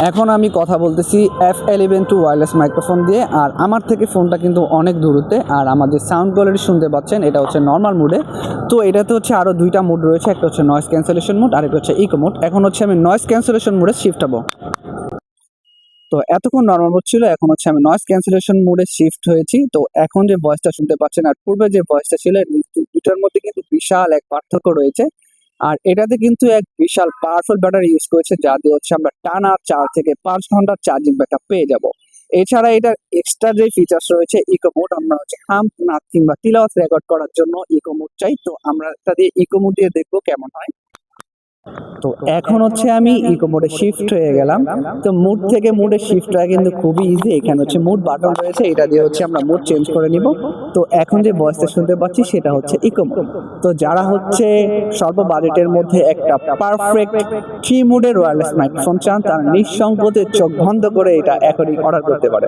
এখন আমি কথা বলতেছি F11 ওয়্যারলেস মাইক্রোফোন দিয়ে, আর আমার থেকে ফোনটা কিন্তু অনেক দূরত্বে। আর আমার যে সাউন্ড কোয়ালিটি শুনতে পাচ্ছেন এটা হচ্ছে নর্মাল মুডে। তো এটাতে হচ্ছে আরও দুইটা মুড রয়েছে, একটা হচ্ছে নয়েজ ক্যান্সেলেশন মুড আর একটা হচ্ছে ইকো মুড। এখন হচ্ছে আমি নয়েজ ক্যান্সেলেশন মুডে শিফট হবো। তো এতক্ষণ নর্মাল মুড ছিল, এখন হচ্ছে আমি নয়েজ ক্যান্সেলেশন মোডে শিফট হয়েছি। তো এখন যে ভয়েসটা শুনতে পাচ্ছেন আর পূর্বে যে ভয়েসটা ছিল, দুটার মধ্যে কিন্তু বিশাল এক পার্থক্য রয়েছে। আর এটাতে কিন্তু এক বিশাল পাওয়ারফুল ব্যাটারি ইউজ করেছে, যা দিয়ে হচ্ছে আমরা টানা 4 থেকে 5 ঘন্টা চার্জিং ব্যাকআপ পেয়ে যাব। এছাড়া এটার এক্সট্রা যে ফিচার্স রয়েছে ইকো মোড, আমরা হচ্ছে হাম নাথ কিংবা তিলাওয়াত রেকর্ড করার জন্য ইকো মোড চাই। তো আমরা এটা দিয়ে ইকো মোড দিয়ে দেখবো কেমন হয়। তো এখন হচ্ছে আমি ইকো মোডে শিফট হয়ে গেলাম। তো মুড থেকে মুডে শিফট হওয়া কিন্তু খুবই ইজি। এখানে হচ্ছে মুড বাটন রয়েছে, এটা দিয়ে হচ্ছে আমরা মুড চেঞ্জ করে নিব। তো এখন যে ভয়েসটা শুনতে পাচ্ছি সেটা হচ্ছে ইকো মোড। তো যারা হচ্ছে স্বল্প বাজেটের মধ্যে একটা পারফেক্ট 3 মুডের ওয়্যারলেস মাইক্রোফোন চান, তারা নিঃসংকোচে চোখ বন্ধ করে এটা এখনই অর্ডার করতে পারে।